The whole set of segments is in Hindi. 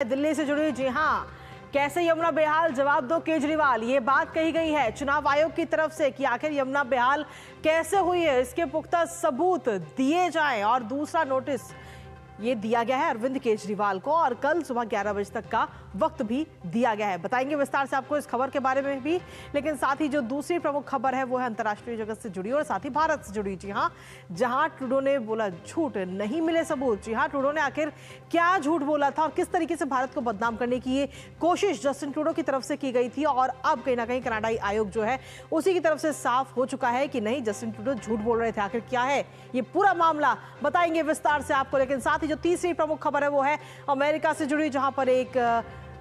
दिल्ली से जुड़ी, जी हां, कैसे यमुना बेहाल, जवाब दो केजरीवाल। ये बात कही गई है चुनाव आयोग की तरफ से कि आखिर यमुना बेहाल कैसे हुई है, इसके पुख्ता सबूत दिए जाएं। और दूसरा नोटिस ये दिया गया है अरविंद केजरीवाल को और कल सुबह 11 बजे तक का वक्त भी दिया गया है। बताएंगे विस्तार से आपको इस खबर के बारे में भी, लेकिन साथ ही जो दूसरी प्रमुख खबर है वो है अंतर्राष्ट्रीय जगत से जुड़ी और साथ ही भारत से जुड़ी। जी हां, जहां ट्रूडो ने बोला झूठ, नहीं मिले सबूत। जी हां, ट्रूडो ने आखिर क्या झूठ बोला था और किस तरीके से भारत को बदनाम करने की ये कोशिश जस्टिन ट्रूडो की तरफ से की गई थी, और अब कहीं ना कहीं कनाडाई आयोग जो है उसी की तरफ से साफ हो चुका है कि नहीं, जस्टिन ट्रूडो झूठ बोल रहे थे। आखिर क्या है ये पूरा मामला, बताएंगे विस्तार से आपको। लेकिन साथ ही जो तीसरी प्रमुख खबर है वो है अमेरिका से जुड़ी, जहां पर एक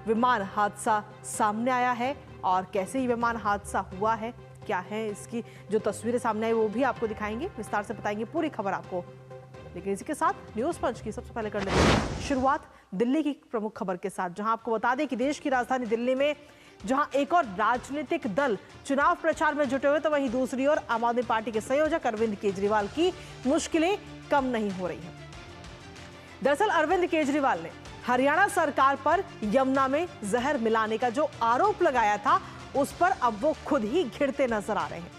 विमान हादसा सामने आया है और कैसे ही विमान हादसा हुआ है, क्या है इसकी जो तस्वीरें सामने आई वो भी आपको दिखाएंगे, विस्तार से बताएंगे पूरी खबर आपको। लेकिन इसी के साथ न्यूज पंच की सबसे पहले कर लेते हैं शुरुआत दिल्ली की प्रमुख खबर के साथ, जहां आपको बता दें कि देश की राजधानी दिल्ली में जहां एक और राजनीतिक दल चुनाव प्रचार में जुटे हुए, तो वहीं दूसरी ओर आम आदमी पार्टी के संयोजक अरविंद केजरीवाल की मुश्किलें कम नहीं हो रही हैं। दरअसल अरविंद केजरीवाल ने हरियाणा सरकार पर यमुना में जहर मिलाने का जो आरोप लगाया था उस पर अब वो खुद ही घिरते नजर आ रहे हैं।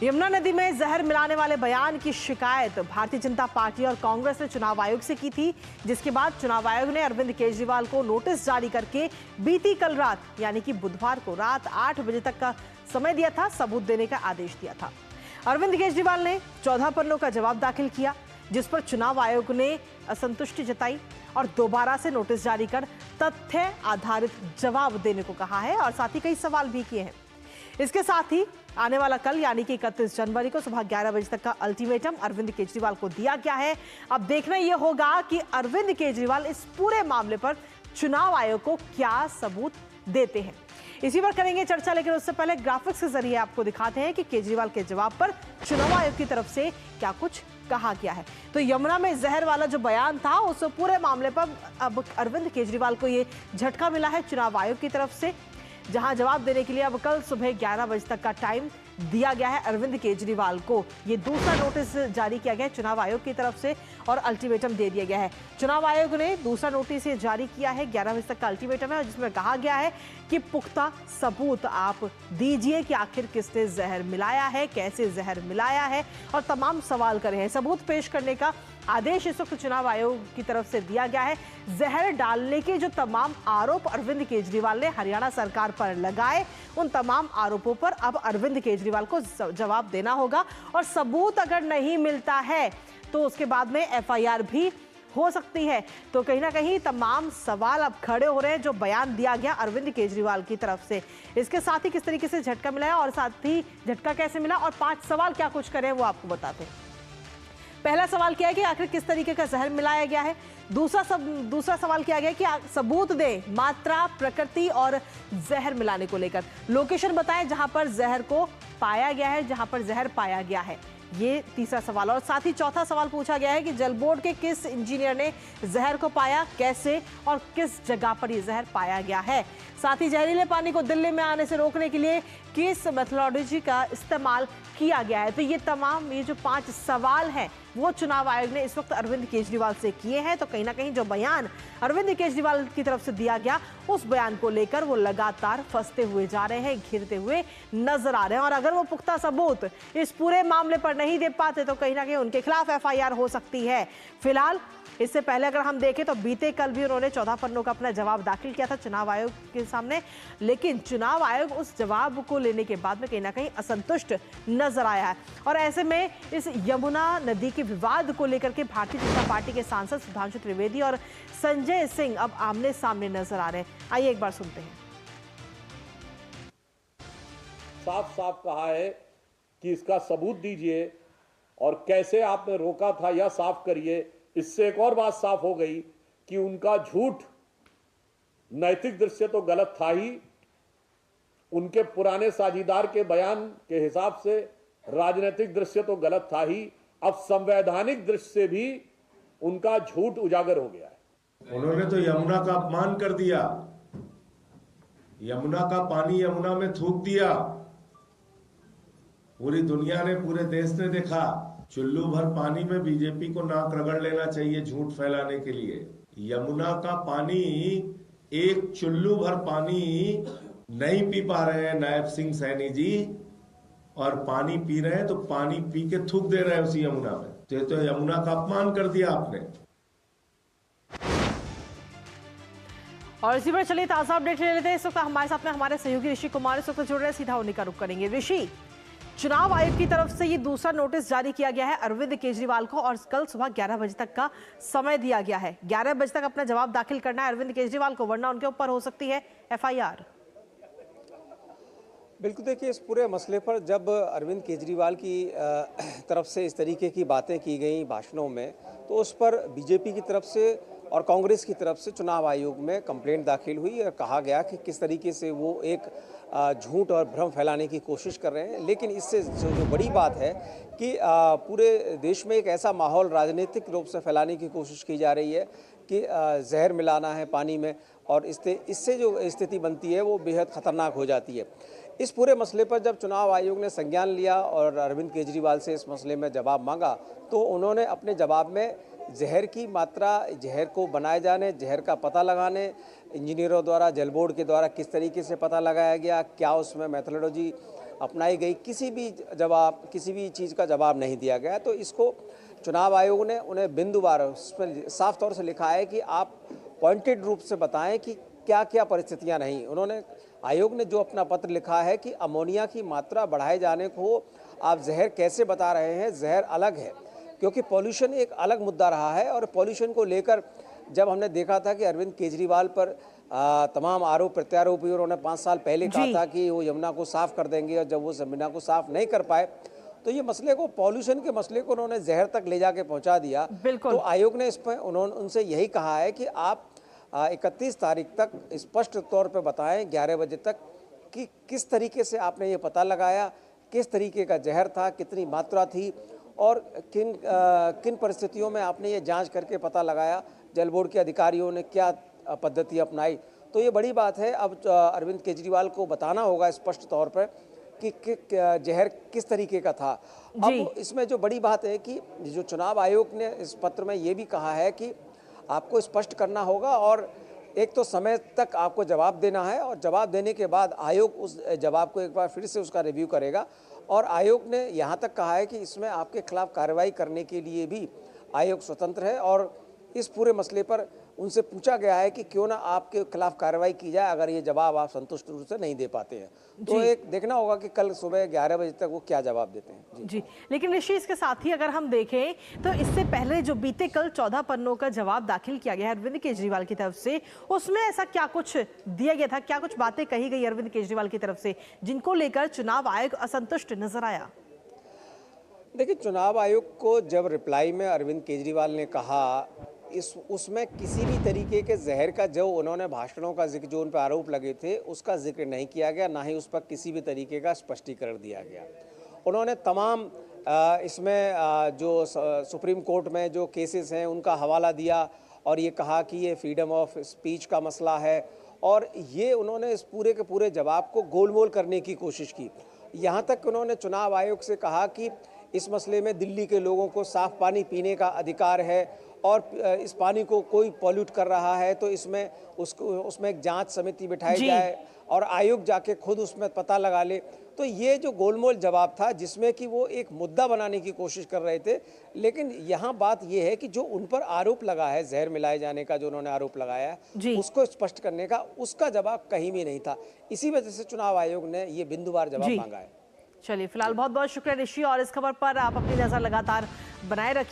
यमुना नदी में जहर मिलाने वाले बयान की शिकायत भारतीय जनता पार्टी और कांग्रेस ने चुनाव आयोग से की थी, जिसके बाद चुनाव आयोग ने अरविंद केजरीवाल को नोटिस जारी करके बीती कल रात यानी कि बुधवार को रात 8 बजे तक का समय दिया था, सबूत देने का आदेश दिया था। अरविंद केजरीवाल ने 14 पन्नों का जवाब दाखिल किया, जिस पर चुनाव आयोग ने असंतुष्टि जताई और दोबारा से नोटिस जारी कर तथ्य आधारित जवाब देने को कहा है और साथ ही कई सवाल भी किए हैं। इसके साथ ही आने वाला कल यानी कि 31 जनवरी को सुबह 11 बजे तक का अल्टीमेटम अरविंद केजरीवाल को दिया गया है। अब देखना यह होगा कि अरविंद केजरीवाल इस पूरे मामले पर चुनाव आयोग को क्या सबूत देते हैं। इसी पर करेंगे चर्चा, लेकिन उससे पहले ग्राफिक्स के जरिए आपको दिखाते हैं कि केजरीवाल के जवाब पर चुनाव आयोग की तरफ से क्या कुछ कहा गया है। तो यमुना में जहर वाला जो बयान था उस पूरे मामले पर अब अरविंद केजरीवाल को ये झटका मिला है चुनाव आयोग की तरफ से, जहां जवाब देने के लिए अब कल सुबह 11 बजे तक का टाइम दिया गया है अरविंद केजरीवाल को। ये दूसरा नोटिस जारी किया गया है चुनाव आयोग की तरफ से और अल्टीमेटम दे दिया गया है। चुनाव आयोग ने दूसरा नोटिस जारी किया है, 11 बजे तक का अल्टीमेटम है, जिसमें कहा गया है कि पुख्ता सबूत आप दीजिए कि आखिर किसने जहर मिलाया है, कैसे जहर मिलाया है और तमाम सवाल करे हैं। सबूत पेश करने का आदेश इस वक्त चुनाव आयोग की तरफ से दिया गया है। जहर डालने के जो तमाम आरोप अरविंद केजरीवाल ने हरियाणा सरकार पर लगाए, उन तमाम आरोपों पर अब अरविंद केजरीवाल को जवाब देना होगा और सबूत अगर नहीं मिलता है तो उसके बाद में एफआईआर भी हो सकती है। तो कहीं ना कहीं तमाम सवाल अब खड़े हो रहे हैं जो बयान दिया गया अरविंद केजरीवाल की तरफ से। इसके साथ ही किस तरीके से झटका मिला है और साथ ही झटका कैसे मिला और 5 सवाल क्या कुछ करें वो आपको बताते हैं। पहला सवाल क्या है कि आखिर किस तरीके का जहर मिलाया गया है। दूसरा सवाल किया गया कि सबूत दे मात्रा, प्रकृति और जहर मिलाने को लेकर। लोकेशन बताएं जहां पर जहर को पाया गया है, जहां पर जहर पाया गया है, ये तीसरा सवाल। और साथ ही चौथा सवाल पूछा गया है कि जल बोर्ड के किस इंजीनियर ने जहर को पाया, कैसे और किस जगह पर यह जहर पाया गया है। साथ ही जहरीले पानी को दिल्ली में आने से रोकने के लिए किस मेथोडोलॉजी का इस्तेमाल किया गया है। तो ये तमाम ये जो 5 सवाल हैं वो चुनाव आयोग ने इस वक्त अरविंद केजरीवाल से किए हैं। तो कहीं ना कहीं जो बयान अरविंद केजरीवाल की तरफ से दिया गया उस बयान को लेकर वो लगातार फंसते हुए जा रहे हैं, घिरते हुए नजर आ रहे हैं। और अगर वो पुख्ता सबूत इस पूरे मामले पर नहीं दे पाते तो कहीं ना कहीं उनके खिलाफ एफआईआर हो सकती है। फिलहाल इससे पहले अगर हम देखें तो बीते कल भी उन्होंने 14 पन्नों का अपना जवाब दाखिल किया था चुनाव आयोग के सामने, लेकिन चुनाव आयोग उस जवाब को लेने के बाद में कहीं ना कहीं असंतुष्ट नजर आया है। और ऐसे में इस यमुना नदी के विवाद को लेकर के भारतीय जनता पार्टी के सांसद सुधांशु त्रिवेदी और संजय सिंह अब आमने सामने नजर आ रहे हैं। आइए एक बार सुनते हैं। साफ साफ कहा है कि इसका सबूत दीजिए और कैसे आपने रोका था यह साफ करिए। इससे एक और बात साफ हो गई कि उनका झूठ नैतिक दृष्टि से तो गलत था ही, उनके पुराने साझीदार के बयान के हिसाब से राजनीतिक दृष्टि से तो गलत था ही, अब संवैधानिक दृष्टि से भी उनका झूठ उजागर हो गया है। उन्होंने तो यमुना का अपमान कर दिया, यमुना का पानी यमुना में थूक दिया। पूरी दुनिया ने, पूरे देश ने देखा। चुल्लू भर पानी में बीजेपी को नाक रगड़ लेना चाहिए झूठ फैलाने के लिए। यमुना का पानी, एक चुल्लू भर पानी नहीं पी पा रहे हैं नायब सिंह सैनी जी, और पानी पी रहे हैं तो पानी पी के थूक दे रहे हैं उसी यमुना में। तो यमुना का अपमान कर दिया आपने। और इसी पर चलिए ताजा अपडेट ले लेते हैं। इस वक्त हमारे साथ में हमारे सहयोगी ऋषि कुमार इस वक्त जुड़ रहे हैं, सीधा उन्हीं का रुख करेंगे। ऋषि, चुनाव आयोग की तरफ से ये दूसरा नोटिस जारी किया गया है अरविंद केजरीवाल को, और कल सुबह 11 बजे तक का समय दिया गया है। 11 बजे तक अपना जवाब दाखिल करना है अरविंद केजरीवाल को, वरना उनके ऊपर हो सकती है FIR। बिल्कुल, देखिए इस पूरे मसले पर जब अरविंद केजरीवाल की तरफ से इस तरीके की बातें की गई भाषणों में, तो उस पर बीजेपी की तरफ से और कांग्रेस की तरफ से चुनाव आयोग में कंप्लेंट दाखिल हुई और कहा गया कि किस तरीके से वो एक झूठ और भ्रम फैलाने की कोशिश कर रहे हैं। लेकिन इससे जो बड़ी बात है कि पूरे देश में एक ऐसा माहौल राजनीतिक रूप से फैलाने की कोशिश की जा रही है कि जहर मिलाना है पानी में, और इससे जो स्थिति बनती है वो बेहद खतरनाक हो जाती है। इस पूरे मसले पर जब चुनाव आयोग ने संज्ञान लिया और अरविंद केजरीवाल से इस मसले में जवाब मांगा, तो उन्होंने अपने जवाब में जहर की मात्रा, जहर को बनाए जाने, जहर का पता लगाने, इंजीनियरों द्वारा, जल बोर्ड के द्वारा किस तरीके से पता लगाया गया, क्या उसमें मेथोडोलॉजी अपनाई गई, किसी भी चीज़ का जवाब नहीं दिया गया। तो इसको चुनाव आयोग ने उन्हें बिंदुवार उस पर साफ तौर से लिखा है कि आप पॉइंटेड रूप से बताएं कि क्या क्या परिस्थितियां नहीं। उन्होंने, आयोग ने जो अपना पत्र लिखा है कि अमोनिया की मात्रा बढ़ाए जाने को आप जहर कैसे बता रहे हैं, जहर अलग है, क्योंकि पॉल्यूशन एक अलग मुद्दा रहा है। और पॉल्यूशन को लेकर जब हमने देखा था कि अरविंद केजरीवाल पर तमाम आरोप प्रत्यारोप हुए, उन्होंने 5 साल पहले कहा था कि वो यमुना को साफ कर देंगे, और जब वो यमुना को साफ नहीं कर पाए तो ये मसले को, पॉल्यूशन के मसले को उन्होंने जहर तक ले जाके पहुंचा दिया। तो आयोग ने इस पर उनसे यही कहा है कि आप 31 तारीख तक स्पष्ट तौर पे बताएं 11 बजे तक कि किस तरीके से आपने ये पता लगाया, किस तरीके का जहर था, कितनी मात्रा थी, और किन परिस्थितियों में आपने ये जांच करके पता लगाया, जल बोर्ड के अधिकारियों ने क्या पद्धति अपनाई। तो ये बड़ी बात है। अब अरविंद केजरीवाल को बताना होगा स्पष्ट तौर पर कि जहर किस तरीके का था। अब इसमें जो बड़ी बात है कि जो चुनाव आयोग ने इस पत्र में ये भी कहा है कि आपको स्पष्ट करना होगा, और एक तो समय तक आपको जवाब देना है, और जवाब देने के बाद आयोग उस जवाब को एक बार फिर से उसका रिव्यू करेगा। और आयोग ने यहाँ तक कहा है कि इसमें आपके खिलाफ कार्रवाई करने के लिए भी आयोग स्वतंत्र है, और इस पूरे मसले पर उनसे पूछा गया है कि क्यों ना आपके खिलाफ कार्रवाई की जाए अगर ये जवाब आप संतुष्ट रूप से नहीं दे पाते हैं। तो एक देखना होगा कि कल सुबह 11 बजे तक वो क्या जवाब देते हैं। जी, लेकिन ऋषि, इसके साथ ही अगर हम देखें तो इससे पहले जो बीते कल 14 पन्नों का जवाब दाखिल किया गया है अरविंद केजरीवाल की तरफ से, उसमें ऐसा क्या कुछ दिया गया था, क्या कुछ बातें कही गई अरविंद केजरीवाल की तरफ से जिनको लेकर चुनाव आयोग असंतुष्ट नजर आया? देखिए, चुनाव आयोग को जब रिप्लाई में अरविंद केजरीवाल ने कहा, उसमें किसी भी तरीके के जहर का, जो उन्होंने भाषणों का जिक्र, जो उन पर आरोप लगे थे उसका जिक्र नहीं किया गया, ना ही उस पर किसी भी तरीके का स्पष्टीकरण दिया गया। उन्होंने तमाम इसमें जो सुप्रीम कोर्ट में जो केसेस हैं उनका हवाला दिया, और ये कहा कि ये फ्रीडम ऑफ स्पीच का मसला है, और ये उन्होंने इस पूरे के पूरे जवाब को गोलमोल करने की कोशिश की। यहाँ तक उन्होंने चुनाव आयोग से कहा कि इस मसले में दिल्ली के लोगों को साफ पानी पीने का अधिकार है, और इस पानी को कोई पॉल्यूट कर रहा है तो उसमें एक जांच समिति बिठाई जाए और आयोग जाके खुद उसमें पता लगा ले। तो ये जो गोलमोल जवाब था जिसमें कि वो एक मुद्दा बनाने की कोशिश कर रहे थे, लेकिन यहाँ बात ये है कि जो उन पर आरोप लगा है, जहर मिलाए जाने का जो उन्होंने आरोप लगाया है, उसको स्पष्ट करने का उसका जवाब कहीं भी नहीं था। इसी वजह से चुनाव आयोग ने ये बिंदुवार जवाब मांगा है। चलिए, फिलहाल बहुत बहुत शुक्रिया ऋषि, और इस खबर पर आप अपनी नजर लगातार बनाए रखिए।